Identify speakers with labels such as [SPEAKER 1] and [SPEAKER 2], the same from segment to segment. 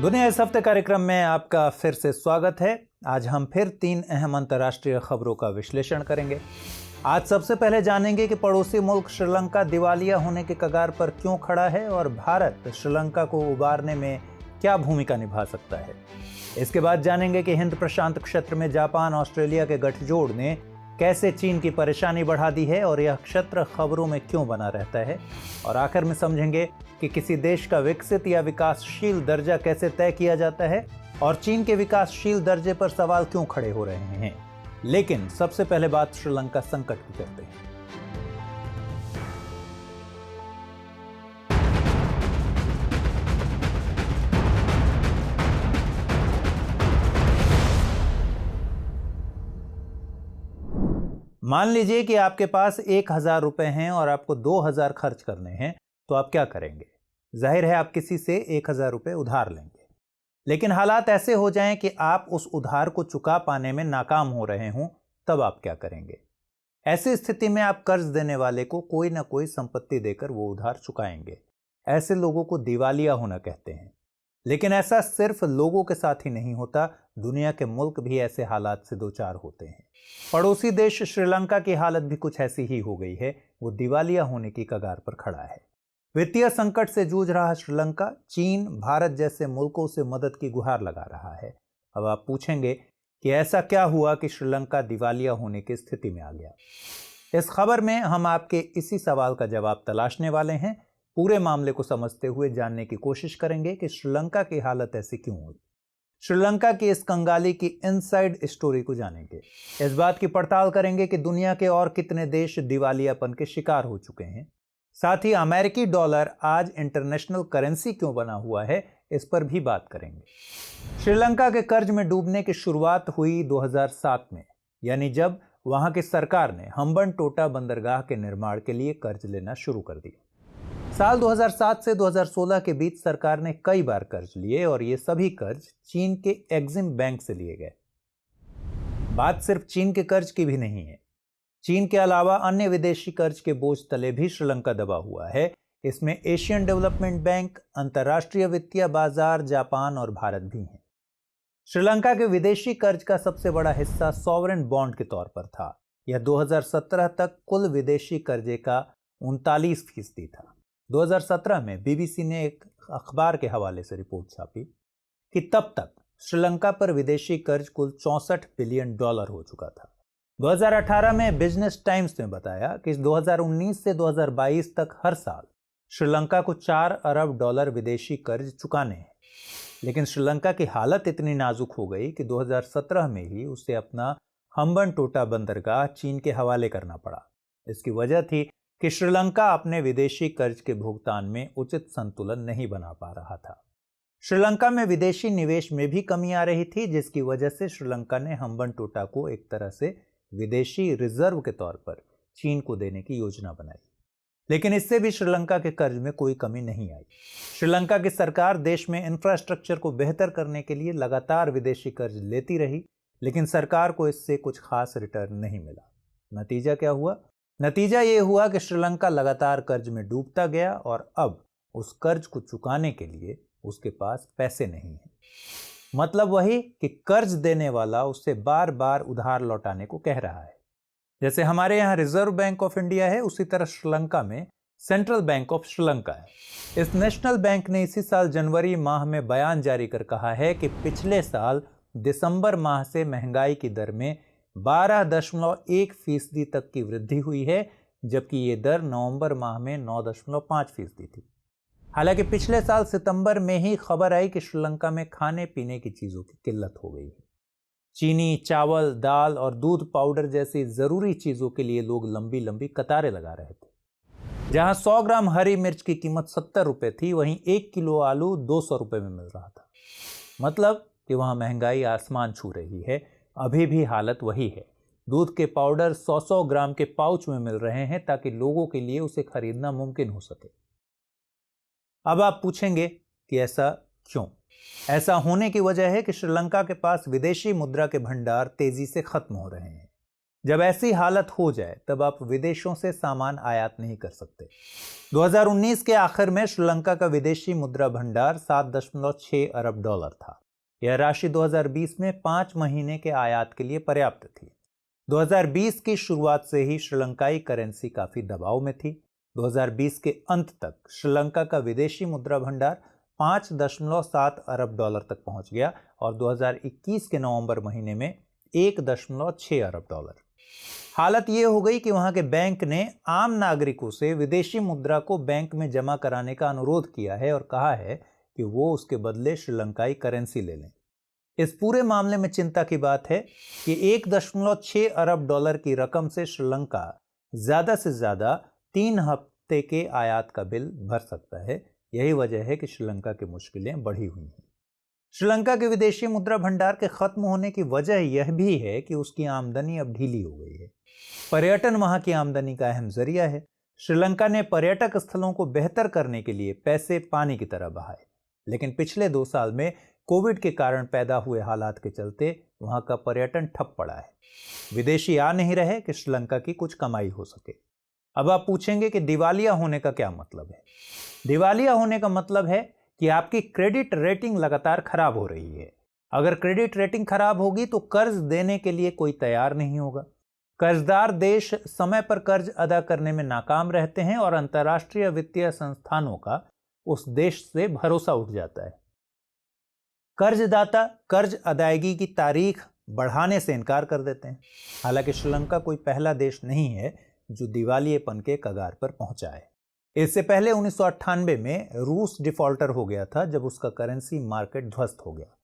[SPEAKER 1] दुनिया इस हफ्ते कार्यक्रम में आपका फिर से स्वागत है। आज हम फिर 3 अहम अंतर्राष्ट्रीय खबरों का विश्लेषण करेंगे। आज सबसे पहले जानेंगे कि पड़ोसी मुल्क श्रीलंका दिवालिया होने के कगार पर क्यों खड़ा है और भारत श्रीलंका को उबारने में क्या भूमिका निभा सकता है। इसके बाद जानेंगे कि हिंद प्रशांत क्षेत्र में जापान ऑस्ट्रेलिया के गठजोड़ ने कैसे चीन की परेशानी बढ़ा दी है और यह क्षेत्र खबरों में क्यों बना रहता है। और आखिर में समझेंगे कि किसी देश का विकसित या विकासशील दर्जा कैसे तय किया जाता है और चीन के विकासशील दर्जे पर सवाल क्यों खड़े हो रहे हैं। लेकिन सबसे पहले बात श्रीलंका संकट की करते हैं। मान लीजिए कि आपके पास 1,000 रुपए हैं और आपको 2,000 खर्च करने हैं, तो आप क्या करेंगे? जाहिर है आप किसी से 1,000 रुपए उधार लेंगे। लेकिन हालात ऐसे हो जाएं कि आप उस उधार को चुका पाने में नाकाम हो रहे हों, तब आप क्या करेंगे? ऐसी स्थिति में आप कर्ज देने वाले को कोई ना कोई संपत्ति देकर वो उधार चुकाएंगे। ऐसे लोगों को दिवालिया होना कहते हैं। लेकिन ऐसा सिर्फ लोगों के साथ ही नहीं होता, दुनिया के मुल्क भी ऐसे हालात से दो चार होते हैं। पड़ोसी देश श्रीलंका की हालत भी कुछ ऐसी ही हो गई है। वो दिवालिया होने की कगार पर खड़ा है। वित्तीय संकट से जूझ रहा श्रीलंका चीन, भारत जैसे मुल्कों से मदद की गुहार लगा रहा है। अब आप पूछेंगे कि ऐसा क्या हुआ कि श्रीलंका दिवालिया होने की स्थिति में आ गया। इस खबर में हम आपके इसी सवाल का जवाब तलाशने वाले हैं। पूरे मामले को समझते हुए जानने की कोशिश करेंगे कि श्रीलंका की हालत ऐसी क्यों हुई। श्रीलंका की इस कंगाली की इनसाइड स्टोरी को जानेंगे। इस बात की पड़ताल करेंगे कि दुनिया के और कितने देश दिवालियापन के शिकार हो चुके हैं। साथ ही अमेरिकी डॉलर आज इंटरनेशनल करेंसी क्यों बना हुआ है, इस पर भी बात करेंगे। श्रीलंका के कर्ज में डूबने की शुरुआत हुई 2007 में, यानी जब वहां की सरकार ने हम्बनटोटा बंदरगाह के निर्माण के लिए कर्ज लेना शुरू कर दिया। साल 2007 से 2016 के बीच सरकार ने कई बार कर्ज लिए और ये सभी कर्ज चीन के एक्सिम बैंक से लिए गए। बात सिर्फ चीन के कर्ज की भी नहीं है। चीन के अलावा अन्य विदेशी कर्ज के बोझ तले भी श्रीलंका दबा हुआ है। इसमें एशियन डेवलपमेंट बैंक, अंतर्राष्ट्रीय वित्तीय बाजार, जापान और भारत भी हैं। श्रीलंका के विदेशी कर्ज का सबसे बड़ा हिस्सा सॉवरेन बॉन्ड के तौर पर था। यह 2017 तक कुल विदेशी कर्जे का 39% था। 2017 में बीबीसी ने एक अखबार के हवाले से रिपोर्ट छापी कि तब तक श्रीलंका पर विदेशी कर्ज कुल $64 बिलियन हो चुका था। 2018 में बिजनेस टाइम्स ने बताया कि 2019 से 2022 तक हर साल श्रीलंका को $4 अरब विदेशी कर्ज चुकाने हैं। लेकिन श्रीलंका की हालत इतनी नाजुक हो गई कि 2017 में ही उसे अपना हम्बनटोटा बंदरगाह चीन के हवाले करना पड़ा। इसकी वजह थी कि श्रीलंका अपने विदेशी कर्ज के भुगतान में उचित संतुलन नहीं बना पा रहा था। श्रीलंका में विदेशी निवेश में भी कमी आ रही थी, जिसकी वजह से श्रीलंका ने हम्बनटोटा को एक तरह से विदेशी रिजर्व के तौर पर चीन को देने की योजना बनाई। लेकिन इससे भी श्रीलंका के कर्ज में कोई कमी नहीं आई। श्रीलंका की सरकार देश में इंफ्रास्ट्रक्चर को बेहतर करने के लिए लगातार विदेशी कर्ज लेती रही, लेकिन सरकार को इससे कुछ खास रिटर्न नहीं मिला। नतीजा क्या हुआ? नतीजा ये हुआ कि श्रीलंका लगातार कर्ज में डूबता गया और अब उस कर्ज को चुकाने के लिए उसके पास पैसे नहीं हैं। मतलब वही कि कर्ज देने वाला उससे बार बार उधार लौटाने को कह रहा है। जैसे हमारे यहाँ रिजर्व बैंक ऑफ इंडिया है, उसी तरह श्रीलंका में सेंट्रल बैंक ऑफ श्रीलंका है। इस नेशनल बैंक ने इसी साल जनवरी माह में बयान जारी कर कहा है कि पिछले साल दिसंबर माह से महंगाई की दर में 12.1% तक की वृद्धि हुई है, जबकि ये दर नवंबर माह में 9.5% थी। हालांकि पिछले साल सितंबर में ही खबर आई कि श्रीलंका में खाने पीने की चीज़ों की किल्लत हो गई है। चीनी, चावल, दाल और दूध पाउडर जैसी ज़रूरी चीज़ों के लिए लोग लंबी लंबी कतारें लगा रहे थे। जहां 100 ग्राम हरी मिर्च की कीमत 70 रुपये थी, वहीं 1 किलो आलू 200 रुपये में मिल रहा था। मतलब कि वहां महंगाई आसमान छू रही है। अभी भी हालत वही है। दूध के पाउडर 100 ग्राम के पाउच में मिल रहे हैं ताकि लोगों के लिए उसे खरीदना मुमकिन हो सके। अब आप पूछेंगे कि ऐसा क्यों? ऐसा होने की वजह है कि श्रीलंका के पास विदेशी मुद्रा के भंडार तेजी से खत्म हो रहे हैं। जब ऐसी हालत हो जाए तब आप विदेशों से सामान आयात नहीं कर सकते। 2019 के आखिर में श्रीलंका का विदेशी मुद्रा भंडार 7.6 अरब डॉलर था। यह राशि 2020 में 5 महीने के आयात के लिए पर्याप्त थी। 2020 की शुरुआत से ही श्रीलंकाई करेंसी काफी दबाव में थी। 2020 के अंत तक श्रीलंका का विदेशी मुद्रा भंडार 5.7 अरब डॉलर तक पहुंच गया और 2021 के नवंबर महीने में 1.6 अरब डॉलर। हालत यह हो गई कि वहां के बैंक ने आम नागरिकों से विदेशी मुद्रा को बैंक में जमा कराने का अनुरोध किया है और कहा है कि वो उसके बदले श्रीलंकाई करेंसी ले लें। इस पूरे मामले में चिंता की बात है कि 1.6 अरब डॉलर की रकम से श्रीलंका ज्यादा से ज्यादा 3 हफ्ते के आयात का बिल भर सकता है। यही वजह है कि श्रीलंका की मुश्किलें बढ़ी हुई हैं। श्रीलंका के विदेशी मुद्रा भंडार के खत्म होने की वजह यह भी है कि उसकी आमदनी अब ढीली हो गई है। पर्यटन वहां की आमदनी का अहम जरिया है। श्रीलंका ने पर्यटक स्थलों को बेहतर करने के लिए पैसे पानी की तरह बहाए, लेकिन पिछले 2 साल में कोविड के कारण पैदा हुए हालात के चलते वहां का पर्यटन ठप पड़ा है। विदेशी आ नहीं रहे कि श्रीलंका की कुछ कमाई हो सके। अब आप पूछेंगे कि दिवालिया होने का क्या मतलब है? दिवालिया होने का मतलब है कि आपकी क्रेडिट रेटिंग लगातार खराब हो रही है। अगर क्रेडिट रेटिंग खराब होगी तो कर्ज देने के लिए कोई तैयार नहीं होगा। कर्जदार देश समय पर कर्ज अदा करने में नाकाम रहते हैं और अंतर्राष्ट्रीय वित्तीय संस्थानों का उस देश से भरोसा उठ जाता है। कर्जदाता कर्ज अदायगी की तारीख बढ़ाने से इनकार कर देते हैं। हालांकि श्रीलंका कोई पहला देश नहीं है जो दिवालियेपन के कगार पर पहुंचा है। इससे पहले 1998 में रूस डिफॉल्टर हो गया था, जब उसका करेंसी मार्केट ध्वस्त हो गया।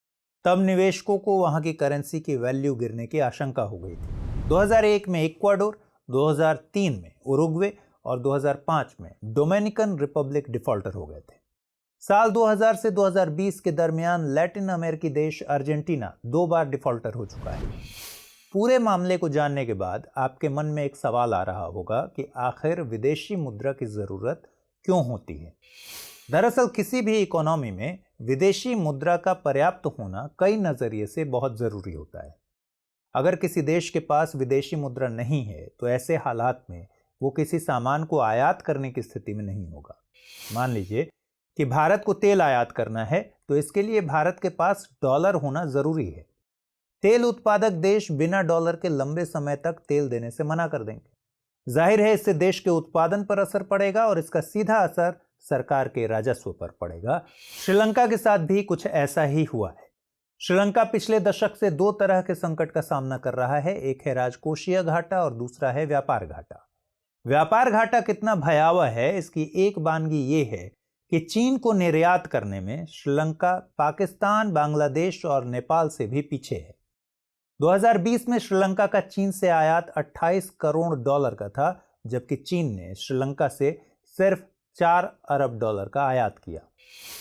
[SPEAKER 1] तब निवेशकों को वहां की करेंसी की वैल्यू गिरने की आशंका हो गई थी। 2001 में इक्वाडोर, 2003 में उरुग्वे और 2005 में डोमिनिकन रिपब्लिक डिफॉल्टर हो गए थे। साल 2000 से 2020 के दरमियान लैटिन अमेरिकी देश अर्जेंटीना 2 बार डिफॉल्टर हो चुका है। पूरे मामले को जानने के बाद आपके मन में एक सवाल आ रहा होगा कि आखिर विदेशी मुद्रा की जरूरत क्यों होती है? दरअसल किसी भी इकोनॉमी में विदेशी मुद्रा का पर्याप्त होना कई नजरिए से बहुत जरूरी होता है। अगर किसी देश के पास विदेशी मुद्रा नहीं है तो ऐसे हालात में वो किसी सामान को आयात करने की स्थिति में नहीं होगा। मान लीजिए कि भारत को तेल आयात करना है, तो इसके लिए भारत के पास डॉलर होना जरूरी है। तेल उत्पादक देश बिना डॉलर के लंबे समय तक तेल देने से मना कर देंगे। जाहिर है इससे देश के उत्पादन पर असर पड़ेगा और इसका सीधा असर सरकार के राजस्व पर पड़ेगा। श्रीलंका के साथ भी कुछ ऐसा ही हुआ है। श्रीलंका पिछले दशक से 2 तरह के संकट का सामना कर रहा है। एक है राजकोषीय घाटा और दूसरा है व्यापार घाटा। व्यापार घाटा कितना भयावह है, इसकी एक बानगी ये है कि चीन को निर्यात करने में श्रीलंका पाकिस्तान, बांग्लादेश और नेपाल से भी पीछे है। 2020 में श्रीलंका का चीन से आयात 28 करोड़ डॉलर का था, जबकि चीन ने श्रीलंका से सिर्फ 4 अरब डॉलर का आयात किया।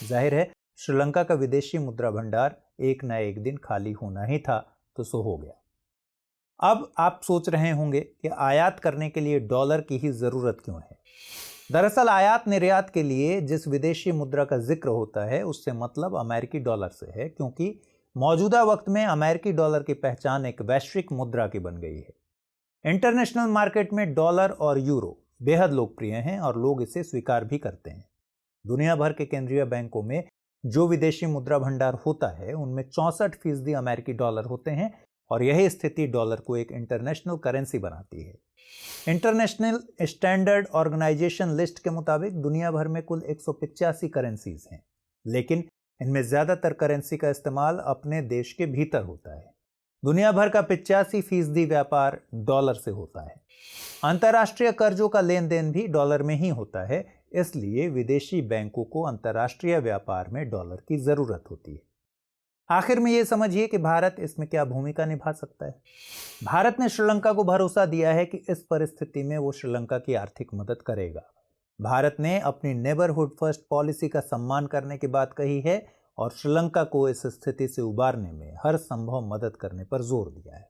[SPEAKER 1] जाहिर है श्रीलंका का विदेशी मुद्रा भंडार एक न एक दिन खाली होना ही था, तो सो हो गया। अब आप सोच रहे होंगे कि आयात करने के लिए डॉलर की ही जरूरत क्यों है? दरअसल आयात निर्यात के लिए जिस विदेशी मुद्रा का जिक्र होता है उससे मतलब अमेरिकी डॉलर से है, क्योंकि मौजूदा वक्त में अमेरिकी डॉलर की पहचान एक वैश्विक मुद्रा की बन गई है। इंटरनेशनल मार्केट में डॉलर और यूरो बेहद लोकप्रिय हैं और लोग इसे स्वीकार भी करते हैं। दुनिया भर के केंद्रीय बैंकों में जो विदेशी मुद्रा भंडार होता है उनमें 64% अमेरिकी डॉलर होते हैं और यही स्थिति डॉलर को एक इंटरनेशनल करेंसी बनाती है। इंटरनेशनल स्टैंडर्ड ऑर्गेनाइजेशन लिस्ट के मुताबिक दुनिया भर में कुल 185 करेंसीज हैं, लेकिन इनमें ज्यादातर करेंसी का इस्तेमाल अपने देश के भीतर होता है। दुनिया भर का 85% व्यापार डॉलर से होता है। अंतर्राष्ट्रीय कर्जों का लेन देन भी डॉलर में ही होता है, इसलिए विदेशी बैंकों को अंतर्राष्ट्रीय व्यापार में डॉलर की जरूरत होती है। आखिर में ये समझिए कि भारत इसमें क्या भूमिका निभा सकता है। भारत ने श्रीलंका को भरोसा दिया है कि इस परिस्थिति में वो श्रीलंका की आर्थिक मदद करेगा। भारत ने अपनी नेबरहुड फर्स्ट पॉलिसी का सम्मान करने की बात कही है और श्रीलंका को इस स्थिति से उबारने में हर संभव मदद करने पर जोर दिया है।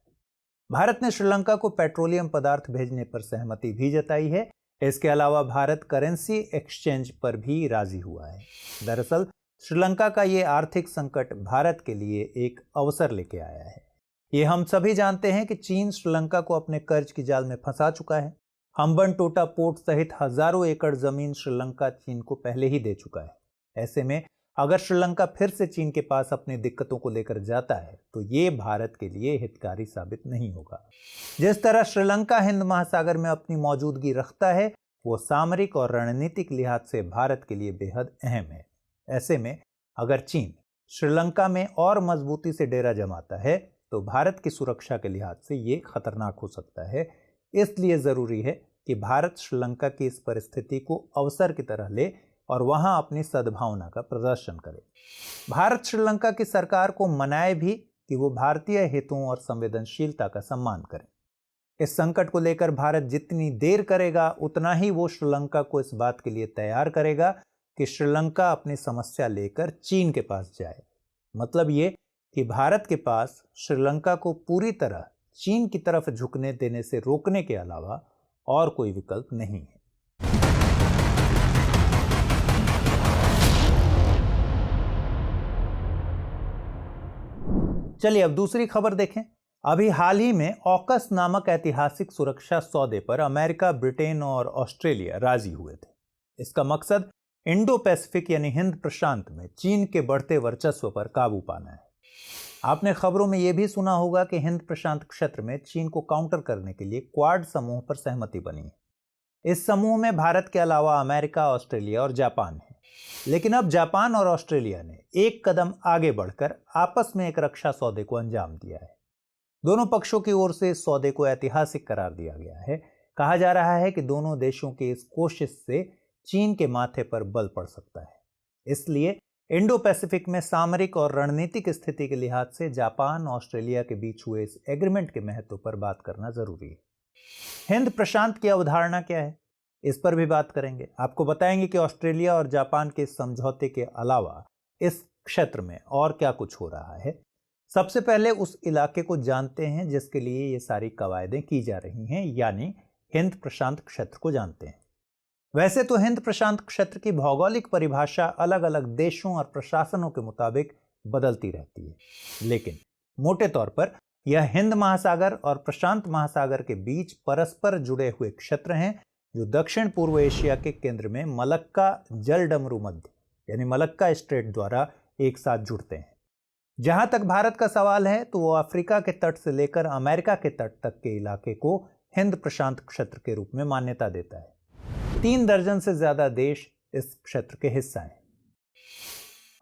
[SPEAKER 1] भारत ने श्रीलंका को पेट्रोलियम पदार्थ भेजने पर सहमति भी जताई है। इसके अलावा भारत करेंसी एक्सचेंज पर भी राजी हुआ है। दरअसल श्रीलंका का ये आर्थिक संकट भारत के लिए एक अवसर लेके आया है। ये हम सभी जानते हैं कि चीन श्रीलंका को अपने कर्ज की जाल में फंसा चुका है। हम्बनटोटा पोर्ट सहित हजारों एकड़ जमीन श्रीलंका चीन को पहले ही दे चुका है। ऐसे में अगर श्रीलंका फिर से चीन के पास अपनी दिक्कतों को लेकर जाता है तो ये भारत के लिए हितकारी साबित नहीं होगा। जिस तरह श्रीलंका हिंद महासागर में अपनी मौजूदगी रखता है वो सामरिक और रणनीतिक लिहाज से भारत के लिए बेहद अहम है। ऐसे में अगर चीन श्रीलंका में और मजबूती से डेरा जमाता है तो भारत की सुरक्षा के लिहाज से ये खतरनाक हो सकता है। इसलिए जरूरी है कि भारत श्रीलंका की इस परिस्थिति को अवसर की तरह ले और वहां अपनी सद्भावना का प्रदर्शन करे। भारत श्रीलंका की सरकार को मनाए भी कि वो भारतीय हितों और संवेदनशीलता का सम्मान करे। इस संकट को लेकर भारत जितनी देर करेगा उतना ही वो श्रीलंका को इस बात के लिए तैयार करेगा कि श्रीलंका अपनी समस्या लेकर चीन के पास जाए। मतलब ये कि भारत के पास श्रीलंका को पूरी तरह चीन की तरफ झुकने देने से रोकने के अलावा और कोई विकल्प नहीं है। चलिए अब दूसरी खबर देखें। अभी हाल ही में ऑकस नामक ऐतिहासिक सुरक्षा सौदे पर अमेरिका, ब्रिटेन और ऑस्ट्रेलिया राजी हुए थे। इसका मकसद इंडो पैसिफिक यानी हिंद प्रशांत में चीन के बढ़ते वर्चस्व पर काबू पाना है। आपने खबरों में यह भी सुना होगा कि हिंद प्रशांत क्षेत्र में चीन को काउंटर करने के लिए क्वाड समूह पर सहमति बनी है। इस समूह में भारत के अलावा अमेरिका, ऑस्ट्रेलिया और जापान है। लेकिन अब जापान और ऑस्ट्रेलिया ने एक कदम आगे बढ़कर आपस में एक रक्षा सौदे को अंजाम दिया है। दोनों पक्षों की ओर से इस सौदे को ऐतिहासिक करार दिया गया है। कहा जा रहा है कि दोनों देशों की इस कोशिश से चीन के माथे पर बल पड़ सकता है। इसलिए इंडो पैसिफिक में सामरिक और रणनीतिक स्थिति के लिहाज से जापान ऑस्ट्रेलिया के बीच हुए इस एग्रीमेंट के महत्व पर बात करना जरूरी है। हिंद प्रशांत की अवधारणा क्या है, इस पर भी बात करेंगे। आपको बताएंगे कि ऑस्ट्रेलिया और जापान के समझौते के अलावा इस क्षेत्र में और क्या कुछ हो रहा है। सबसे पहले उस इलाके को जानते हैं जिसके लिए ये सारी कवायदें की जा रही हैं, यानी हिंद प्रशांत क्षेत्र को जानते हैं। वैसे तो हिंद प्रशांत क्षेत्र की भौगोलिक परिभाषा अलग अलग देशों और प्रशासनों के मुताबिक बदलती रहती है, लेकिन मोटे तौर पर यह हिंद महासागर और प्रशांत महासागर के बीच परस्पर जुड़े हुए क्षेत्र हैं जो दक्षिण पूर्व एशिया के केंद्र में मलक्का जलडमरू मध्य यानी मलक्का स्ट्रेट द्वारा एक साथ जुड़ते हैं। जहां तक भारत का सवाल है तो वो अफ्रीका के तट से लेकर अमेरिका के तट तक के इलाके को हिंद प्रशांत क्षेत्र के रूप में मान्यता देता है। 3 दर्जन से ज्यादा देश इस क्षेत्र के हिस्सा हैं।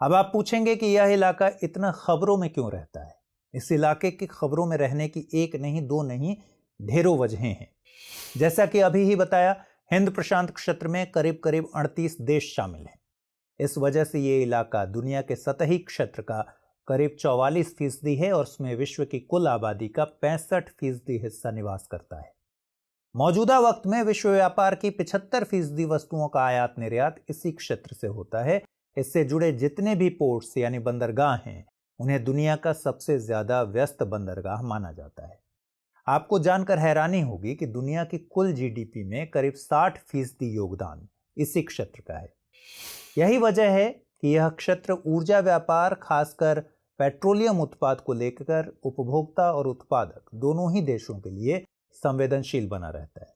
[SPEAKER 1] अब आप पूछेंगे कि यह इलाका इतना खबरों में क्यों रहता है। इस इलाके की खबरों में रहने की एक नहीं, दो नहीं, ढेरों वजहें हैं। जैसा कि अभी ही बताया, हिंद प्रशांत क्षेत्र में करीब करीब 38 देश शामिल हैं। इस वजह से ये इलाका दुनिया के सतही क्षेत्र का करीब 44% है और उसमें विश्व की कुल आबादी का 65% हिस्सा निवास करता है। मौजूदा वक्त में विश्व व्यापार की 75% वस्तुओं का आयात निर्यात इसी क्षेत्र से होता है। इससे जुड़े जितने भी पोर्ट्स यानी बंदरगाह हैं उन्हें दुनिया का सबसे ज्यादा व्यस्त बंदरगाह माना जाता है। आपको जानकर हैरानी होगी कि दुनिया की कुल जीडीपी में करीब 60% योगदान इसी क्षेत्र का है। यही वजह है कि यह क्षेत्र ऊर्जा व्यापार, खासकर पेट्रोलियम उत्पाद को लेकर उपभोक्ता और उत्पादक दोनों ही देशों के लिए संवेदनशील बना रहता है।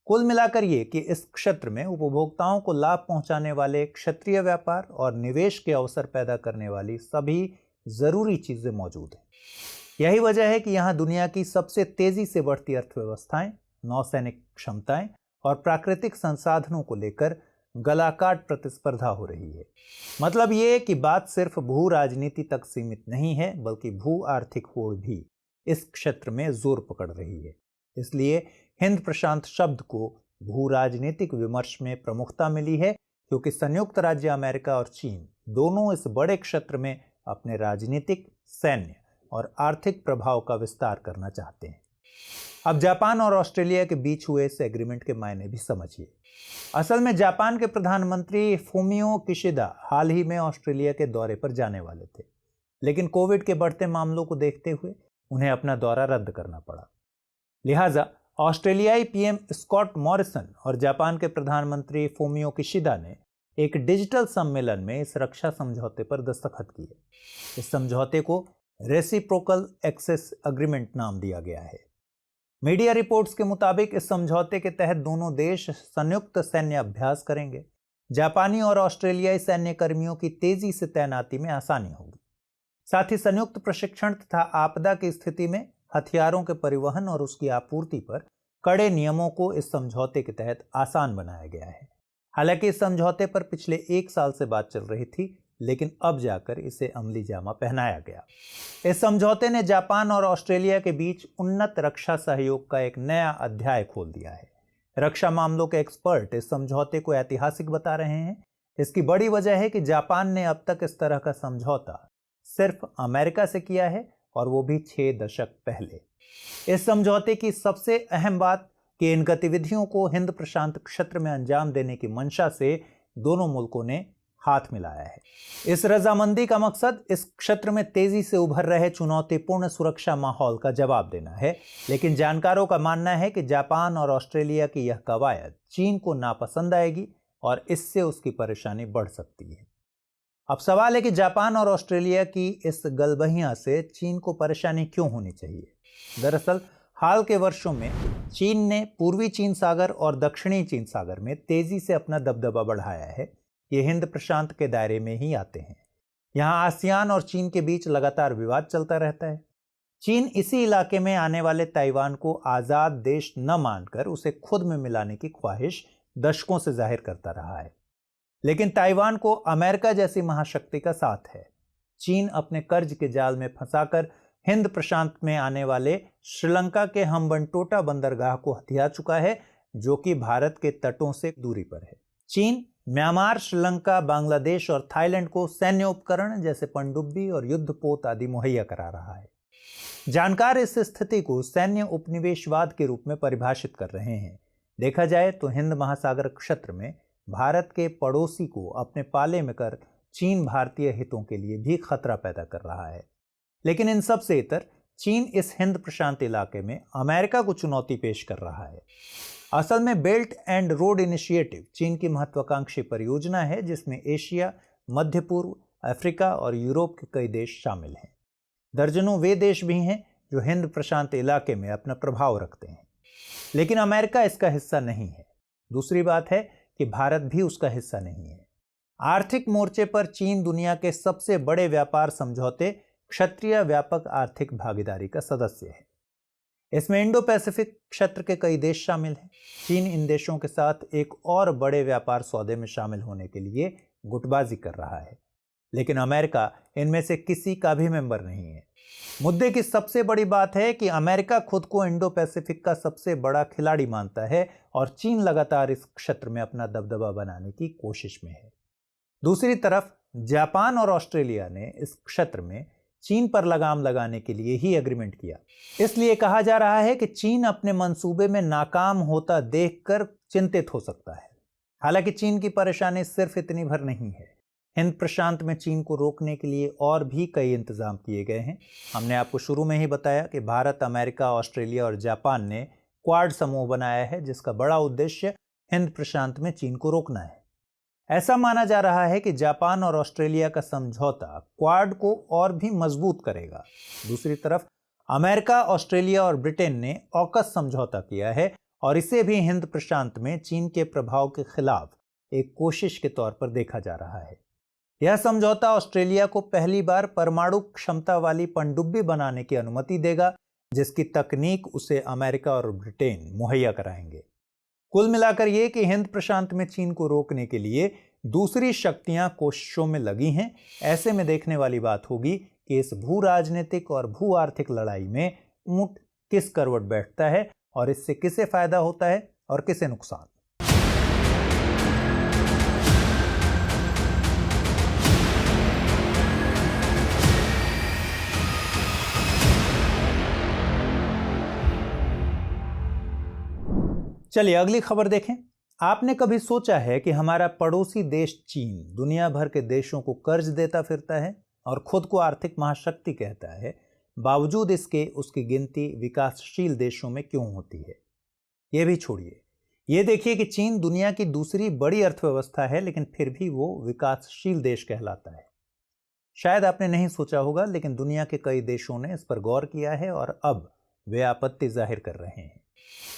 [SPEAKER 1] कुल मिलाकर ये कि इस क्षेत्र में उपभोक्ताओं को लाभ पहुंचाने वाले क्षेत्रीय व्यापार और निवेश के अवसर पैदा करने वाली सभी जरूरी चीजें मौजूद हैं। यही वजह है कि यहाँ दुनिया की सबसे तेजी से बढ़ती अर्थव्यवस्थाएं, नौसैनिक क्षमताएं और प्राकृतिक संसाधनों को लेकर गलाकाट प्रतिस्पर्धा हो रही है। मतलब ये कि बात सिर्फ भू राजनीति तक सीमित नहीं है, बल्कि भू आर्थिक होड़ भी इस क्षेत्र में जोर पकड़ रही है। इसलिए हिंद प्रशांत शब्द को भू राजनीतिक विमर्श में प्रमुखता मिली है, क्योंकि संयुक्त राज्य अमेरिका और चीन दोनों इस बड़े क्षेत्र में अपने राजनीतिक, सैन्य और आर्थिक प्रभाव का विस्तार करना चाहते हैं। अब जापान और ऑस्ट्रेलिया के बीच हुए इस एग्रीमेंट के मायने भी समझिए। असल में जापान के प्रधानमंत्री फूमियो किशिदा हाल ही में ऑस्ट्रेलिया के दौरे पर जाने वाले थे, लेकिन कोविड के बढ़ते मामलों को देखते हुए उन्हें अपना दौरा रद्द करना पड़ा। लिहाजा ऑस्ट्रेलियाई पीएम स्कॉट मॉरिसन और जापान के प्रधानमंत्री फूमियो किशिदा ने एक डिजिटल सम्मेलन में इस रक्षा समझौते पर दस्तखत किए। इस समझौते को रेसिप्रोकल एक्सेस एग्रीमेंट नाम दिया गया है। मीडिया रिपोर्ट्स के मुताबिक इस समझौते के तहत दोनों देश संयुक्त सैन्य अभ्यास करेंगे। जापानी और ऑस्ट्रेलियाई सैन्य कर्मियों की तेजी से तैनाती में आसानी होगी। साथ ही संयुक्त प्रशिक्षण तथा आपदा की स्थिति में हथियारों के परिवहन और उसकी आपूर्ति पर कड़े नियमों को इस समझौते के तहत आसान बनाया गया है। हालांकि इस समझौते पर पिछले 1 साल से बात चल रही थी, लेकिन अब जाकर इसे अमली जामा पहनाया गया। इस समझौते ने जापान और ऑस्ट्रेलिया के बीच उन्नत रक्षा सहयोग का एक नया अध्याय खोल दिया है। रक्षा मामलों के एक्सपर्ट इस समझौते को ऐतिहासिक बता रहे हैं। इसकी बड़ी वजह है कि जापान ने अब तक इस तरह का समझौता सिर्फ अमेरिका से किया है, और वो भी 6 दशक पहले। इस समझौते की सबसे अहम बात कि इन गतिविधियों को हिंद प्रशांत क्षेत्र में अंजाम देने की मंशा से दोनों मुल्कों ने हाथ मिलाया है। इस रजामंदी का मकसद इस क्षेत्र में तेजी से उभर रहे चुनौतीपूर्ण सुरक्षा माहौल का जवाब देना है। लेकिन जानकारों का मानना है कि जापान और ऑस्ट्रेलिया की यह कवायद चीन को नापसंद आएगी और इससे उसकी परेशानी बढ़ सकती है। अब सवाल है कि जापान और ऑस्ट्रेलिया की इस गलबहियां से चीन को परेशानी क्यों होनी चाहिए। दरअसल हाल के वर्षों में चीन ने पूर्वी चीन सागर और दक्षिणी चीन सागर में तेजी से अपना दबदबा बढ़ाया है। ये हिंद प्रशांत के दायरे में ही आते हैं। यहाँ आसियान और चीन के बीच लगातार विवाद चलता रहता है। चीन इसी इलाके में आने वाले ताइवान को आज़ाद देश न मानकर उसे खुद में मिलाने की ख्वाहिश दशकों से जाहिर करता रहा है। लेकिन ताइवान को अमेरिका जैसी महाशक्ति का साथ है। चीन अपने कर्ज के जाल में फंसाकर हिंद प्रशांत में आने वाले श्रीलंका के हम्बनटोटा बंदरगाह को हथिया चुका है, जो कि भारत के तटों से दूरी पर है। चीन म्यांमार, श्रीलंका, बांग्लादेश और थाईलैंड को सैन्य उपकरण जैसे पनडुब्बी और युद्धपोत आदि मुहैया करा रहा है। जानकार इस स्थिति को सैन्य उपनिवेशवाद के रूप में परिभाषित कर रहे हैं। देखा जाए तो हिंद महासागर क्षेत्र में भारत के पड़ोसी को अपने पाले में कर चीन भारतीय हितों के लिए भी खतरा पैदा कर रहा है। लेकिन इन सब से इतर चीन इस हिंद प्रशांत इलाके में अमेरिका को चुनौती पेश कर रहा है। असल में बेल्ट एंड रोड इनिशिएटिव चीन की महत्वाकांक्षी परियोजना है, जिसमें एशिया, मध्य पूर्व, अफ्रीका और यूरोप के कई देश शामिल हैं। दर्जनों वे देश भी हैं जो हिंद प्रशांत इलाके में अपना प्रभाव रखते हैं, लेकिन अमेरिका इसका हिस्सा नहीं है। दूसरी बात है कि भारत भी उसका हिस्सा नहीं है। आर्थिक मोर्चे पर चीन दुनिया के सबसे बड़े व्यापार समझौते क्षेत्रीय व्यापक आर्थिक भागीदारी का सदस्य है। इसमें इंडो पैसिफिक क्षेत्र के कई देश शामिल हैं। चीन इन देशों के साथ एक और बड़े व्यापार सौदे में शामिल होने के लिए गुटबाजी कर रहा है, लेकिन अमेरिका इनमें से किसी का भी मेंबर नहीं है। मुद्दे की सबसे बड़ी बात है कि अमेरिका खुद को इंडो पैसिफिक का सबसे बड़ा खिलाड़ी मानता है और चीन लगातार इस क्षेत्र में अपना दबदबा बनाने की कोशिश में है। दूसरी तरफ जापान और ऑस्ट्रेलिया ने इस क्षेत्र में चीन पर लगाम लगाने के लिए ही एग्रीमेंट किया। इसलिए कहा जा रहा है कि चीन अपने मंसूबे में नाकाम होता देखकर चिंतित हो सकता है। हालांकि चीन की परेशानी सिर्फ इतनी भर नहीं है। हिंद प्रशांत में चीन को रोकने के लिए और भी कई इंतजाम किए गए हैं। हमने आपको शुरू में ही बताया कि भारत, अमेरिका, ऑस्ट्रेलिया और जापान ने क्वाड समूह बनाया है, जिसका बड़ा उद्देश्य हिंद प्रशांत में चीन को रोकना है। ऐसा माना जा रहा है कि जापान और ऑस्ट्रेलिया का समझौता क्वाड को और भी मजबूत करेगा। दूसरी तरफ अमेरिका, ऑस्ट्रेलिया और ब्रिटेन ने ऑकस समझौता किया है और इसे भी हिंद प्रशांत में चीन के प्रभाव के खिलाफ एक कोशिश के तौर पर देखा जा रहा है। यह समझौता ऑस्ट्रेलिया को पहली बार परमाणु क्षमता वाली पनडुब्बी बनाने की अनुमति देगा, जिसकी तकनीक उसे अमेरिका और ब्रिटेन मुहैया कराएंगे। कुल मिलाकर यह कि हिंद प्रशांत में चीन को रोकने के लिए दूसरी शक्तियां कोशिशों में लगी हैं। ऐसे में देखने वाली बात होगी कि इस भू राजनीतिक और भू आर्थिक लड़ाई में ऊंट किस करवट बैठता है और इससे किसे फायदा होता है और किसे नुकसान। चलिए अगली खबर देखें। आपने कभी सोचा है कि हमारा पड़ोसी देश चीन दुनिया भर के देशों को कर्ज देता फिरता है और खुद को आर्थिक महाशक्ति कहता है, बावजूद इसके उसकी गिनती विकासशील देशों में क्यों होती है? ये भी छोड़िए, ये देखिए कि चीन दुनिया की दूसरी बड़ी अर्थव्यवस्था है, लेकिन फिर भी वो विकासशील देश कहलाता है। शायद आपने नहीं सोचा होगा, लेकिन दुनिया के कई देशों ने इस पर गौर किया है और अब वे आपत्ति जाहिर कर रहे हैं।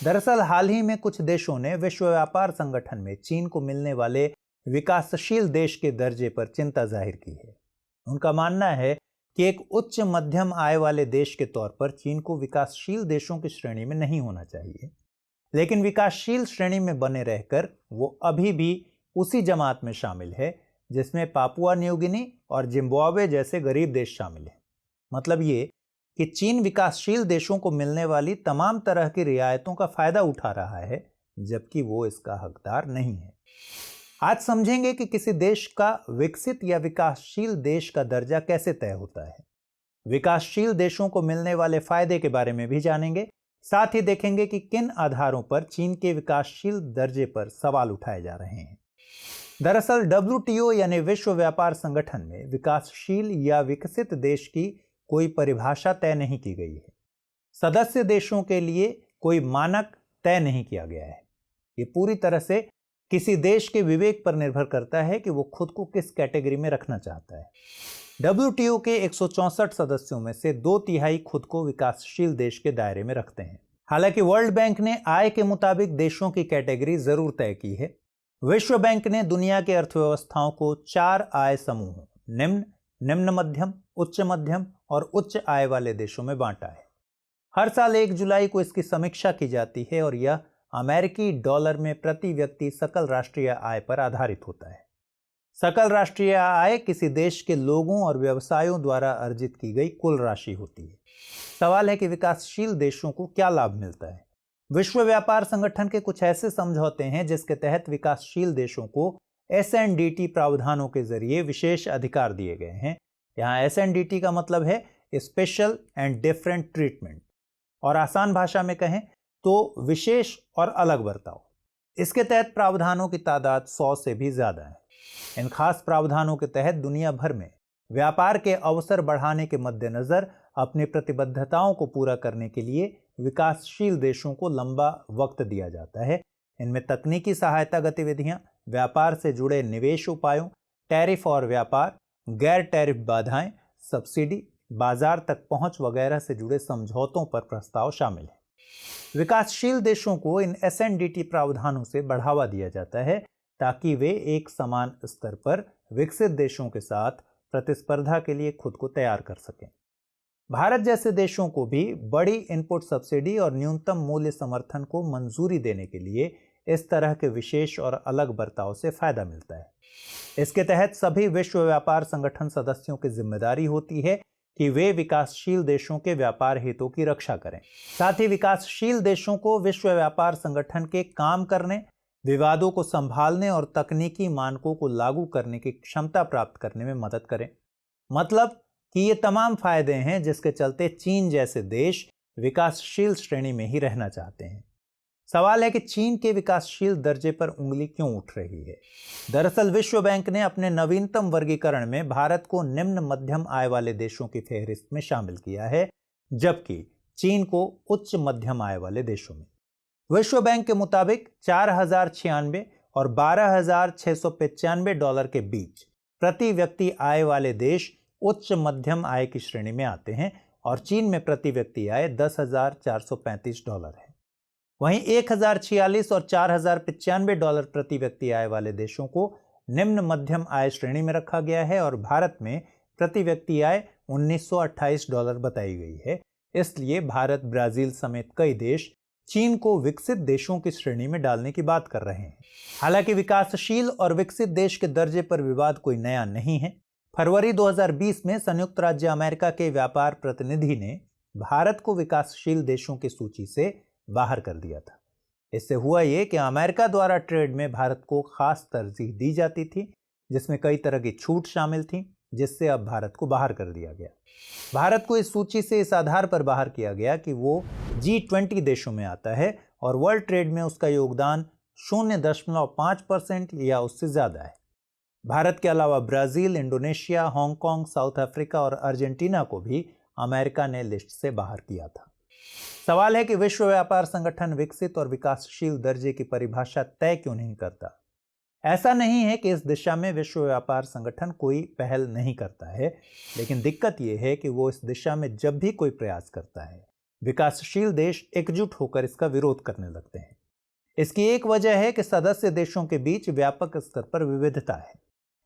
[SPEAKER 1] दरअसल हाल ही में कुछ देशों ने विश्व व्यापार संगठन में चीन को मिलने वाले विकासशील देश के दर्जे पर चिंता जाहिर की है। उनका मानना है कि एक उच्च मध्यम आय वाले देश के तौर पर चीन को विकासशील देशों की श्रेणी में नहीं होना चाहिए, लेकिन विकासशील श्रेणी में बने रहकर वो अभी भी उसी जमात में शामिल है जिसमें पापुआ न्यू गिनी और जिम्बाब्वे जैसे गरीब देश शामिल हैं। मतलब ये कि चीन विकासशील देशों को मिलने वाली तमाम तरह की रियायतों का फायदा उठा रहा है, जबकि वो इसका हकदार नहीं है। आज समझेंगे कि किसी देश का विकसित या विकासशील देश का दर्जा कैसे तय होता है। विकासशील देशों को मिलने वाले फायदे के बारे में भी जानेंगे। साथ ही देखेंगे कि किन आधारों पर चीन के विकासशील दर्जे पर सवाल उठाए जा रहे हैं। दरअसल WTO यानी विश्व व्यापार संगठन में विकासशील या विकसित देश की कोई परिभाषा तय नहीं की गई है। सदस्य देशों के लिए कोई मानक तय नहीं किया गया है। ये पूरी तरह से किसी देश के विवेक पर निर्भर करता है कि वो खुद को किस कैटेगरी में रखना चाहता है। WTO के 164 सदस्यों में से 2/3 खुद को विकासशील देश के दायरे में रखते हैं। हालांकि वर्ल्ड बैंक ने आय के मुताबिक देशों की कैटेगरी जरूर तय की है। विश्व बैंक ने दुनिया के अर्थव्यवस्थाओं को 4 आय समूहों निम्न, निम्न मध्यम, उच्च मध्यम और उच्च आय वाले देशों में बांटा है। हर साल 1 जुलाई को इसकी समीक्षा की जाती है और यह अमेरिकी डॉलर में प्रति व्यक्ति सकल राष्ट्रीय आय पर आधारित होता है। सकल राष्ट्रीय आय किसी देश के लोगों और व्यवसायों द्वारा अर्जित की गई कुल राशि होती है। सवाल है कि विकासशील देशों को क्या लाभ मिलता है। विश्व व्यापार संगठन के कुछ ऐसे समझौते हैं जिसके तहत विकासशील देशों को SNDT प्रावधानों के जरिए विशेष अधिकार दिए गए हैं। यहाँ SNDT का मतलब है स्पेशल एंड डिफरेंट ट्रीटमेंट, और आसान भाषा में कहें तो विशेष और अलग बर्ताव। इसके तहत प्रावधानों की तादाद 100 से भी ज्यादा है। इन खास प्रावधानों के तहत दुनिया भर में व्यापार के अवसर बढ़ाने के मद्देनजर अपनी प्रतिबद्धताओं को पूरा करने के लिए विकासशील देशों को लंबा वक्त दिया जाता है। इनमें तकनीकी सहायता गतिविधियां, व्यापार से जुड़े निवेश उपायों, टैरिफ और व्यापार, गैर टैरिफ बाधाएं, सब्सिडी, बाजार तक पहुंच वगैरह से जुड़े समझौतों पर प्रस्ताव शामिल है। विकासशील देशों को इन SNDT प्रावधानों से बढ़ावा दिया जाता है ताकि वे एक समान स्तर पर विकसित देशों के साथ प्रतिस्पर्धा के लिए खुद को तैयार कर सकें। भारत जैसे देशों को भी बड़ी इनपुट सब्सिडी और न्यूनतम मूल्य समर्थन को मंजूरी देने के लिए इस तरह के विशेष और अलग बर्ताव से फायदा मिलता है। इसके तहत सभी विश्व व्यापार संगठन सदस्यों की जिम्मेदारी होती है कि वे विकासशील देशों के व्यापार हितों की रक्षा करें। साथ ही विकासशील देशों को विश्व व्यापार संगठन के काम करने, विवादों को संभालने और तकनीकी मानकों को लागू करने की क्षमता प्राप्त करने में मदद करें। मतलब कि ये तमाम फायदे हैं जिसके चलते चीन जैसे देश विकासशील श्रेणी में ही रहना चाहते हैं। सवाल है कि चीन के विकासशील दर्जे पर उंगली क्यों उठ रही है। दरअसल विश्व बैंक ने अपने नवीनतम वर्गीकरण में भारत को निम्न मध्यम आय वाले देशों की फहरिस्त में शामिल किया है, जबकि चीन को उच्च मध्यम आय वाले देशों में। विश्व बैंक के मुताबिक 4096 और 12695 डॉलर के बीच प्रति व्यक्ति आय वाले देश उच्च मध्यम आय की श्रेणी में आते हैं और चीन में प्रति व्यक्ति आय 10,435 डॉलर है। वहीं 1046 और 4095 डॉलर प्रति व्यक्ति आय वाले देशों को निम्न मध्यम आय श्रेणी में रखा गया है और भारत में प्रति व्यक्ति आय 1928 डॉलर बताई गई है। इसलिए भारत, ब्राजील समेत कई देश चीन को विकसित देशों की श्रेणी में डालने की बात कर रहे हैं। हालांकि विकासशील और विकसित देश के दर्जे पर विवाद कोई नया नहीं है। फरवरी 2020 में संयुक्त राज्य अमेरिका के व्यापार प्रतिनिधि ने भारत को विकासशील देशों की सूची से बाहर कर दिया था। इससे हुआ ये कि अमेरिका द्वारा ट्रेड में भारत को खास तरजीह दी जाती थी, जिसमें कई तरह की छूट शामिल थी, जिससे अब भारत को बाहर कर दिया गया। भारत को इस सूची से इस आधार पर बाहर किया गया कि वो G20 देशों में आता है और वर्ल्ड ट्रेड में उसका योगदान 0.5% या उससे ज्यादा है। भारत के अलावा Brazil, Indonesia, Hong Kong, south Africa और अर्जेंटीना को भी अमेरिका ने लिस्ट से बाहर किया था। सवाल है कि विश्व व्यापार संगठन विकसित और विकासशील दर्जे की परिभाषा तय क्यों नहीं करता। ऐसा नहीं है कि इस दिशा में विश्व व्यापार संगठन कोई पहल नहीं करता है, लेकिन दिक्कत यह है कि वो इस दिशा में जब भी कोई प्रयास करता है, विकासशील देश एकजुट होकर इसका विरोध करने लगते हैं। इसकी एक वजह है कि सदस्य देशों के बीच व्यापक स्तर पर विविधता है।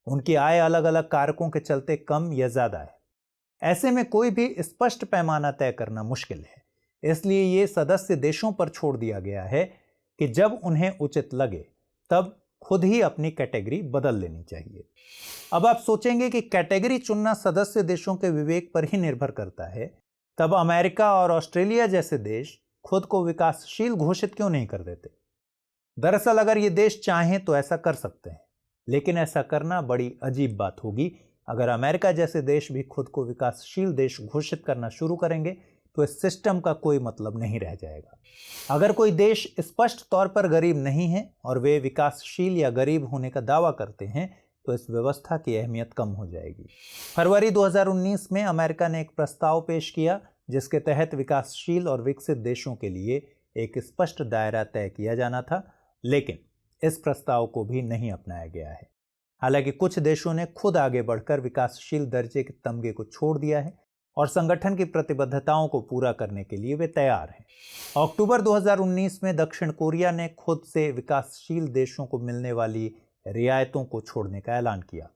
[SPEAKER 1] उनकी आय अलग अलग कारकों के चलते कम या ज्यादा है। ऐसे में कोई भी स्पष्ट पैमाना तय करना मुश्किल है। इसलिए ये सदस्य देशों पर छोड़ दिया गया है कि जब उन्हें उचित लगे तब खुद ही अपनी कैटेगरी बदल लेनी चाहिए। अब आप सोचेंगे कि कैटेगरी चुनना सदस्य देशों के विवेक पर ही निर्भर करता है, तब अमेरिका और ऑस्ट्रेलिया जैसे देश खुद को विकासशील घोषित क्यों नहीं कर देते? दरअसल अगर ये देश चाहें तो ऐसा कर सकते हैं, लेकिन ऐसा करना बड़ी अजीब बात होगी। अगर अमेरिका जैसे देश भी खुद को विकासशील देश घोषित करना शुरू करेंगे तो इस सिस्टम का कोई मतलब नहीं रह जाएगा। अगर कोई देश स्पष्ट तौर पर गरीब नहीं है और वे विकासशील या गरीब होने का दावा करते हैं तो इस व्यवस्था की अहमियत कम हो जाएगी। फरवरी 2019 में अमेरिका ने एक प्रस्ताव पेश किया जिसके तहत विकासशील और विकसित देशों के लिए एक स्पष्ट दायरा तय किया जाना था, लेकिन इस प्रस्ताव को भी नहीं अपनाया गया है। हालांकि कुछ देशों ने खुद आगे बढ़कर विकासशील दर्जे के तमगे को छोड़ दिया है और संगठन की प्रतिबद्धताओं को पूरा करने के लिए वे तैयार हैं। अक्टूबर 2019 में दक्षिण कोरिया ने खुद से विकासशील देशों को मिलने वाली रियायतों को छोड़ने का ऐलान किया।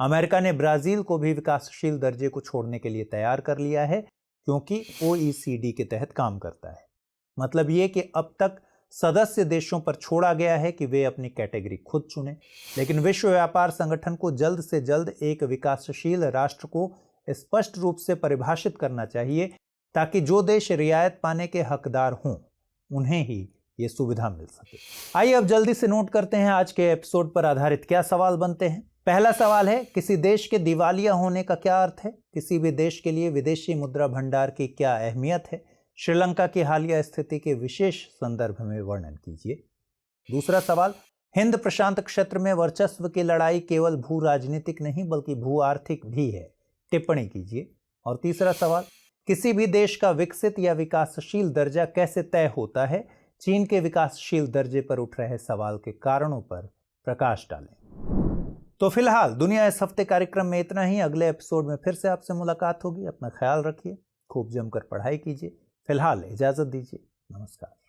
[SPEAKER 1] अमेरिका ने ब्राजील को भी विकासशील दर्जे को छोड़ने के लिए तैयार कर लिया है, क्योंकि OECD के तहत काम करता है। मतलब ये कि अब तक सदस्य देशों पर छोड़ा गया है कि वे अपनी कैटेगरी खुद चुनें, लेकिन विश्व व्यापार संगठन को जल्द से जल्द एक विकासशील राष्ट्र को स्पष्ट रूप से परिभाषित करना चाहिए ताकि जो देश रियायत पाने के हकदार हों उन्हें ही ये सुविधा मिल सके। आइए अब जल्दी से नोट करते हैं आज के एपिसोड पर आधारित क्या सवाल बनते हैं। पहला सवाल है, किसी देश के दिवालिया होने का क्या अर्थ है? किसी भी देश के लिए विदेशी मुद्रा भंडार की क्या अहमियत है? श्रीलंका की हालिया स्थिति के विशेष संदर्भ में वर्णन कीजिए। दूसरा सवाल, हिंद प्रशांत क्षेत्र में वर्चस्व की लड़ाई केवल भू राजनीतिक नहीं बल्कि भू आर्थिक भी है, टिप्पणी कीजिए। और तीसरा सवाल, किसी भी देश का विकसित या विकासशील दर्जा कैसे तय होता है? चीन के विकासशील दर्जे पर उठ रहे सवाल के कारणों पर प्रकाश डालें। तो फिलहाल दुनिया इस हफ्ते कार्यक्रम में इतना ही। अगले एपिसोड में फिर से आपसे मुलाकात होगी। अपना ख्याल रखिए, खूब जमकर पढ़ाई कीजिए। फिलहाल इजाजत दीजिए। नमस्कार।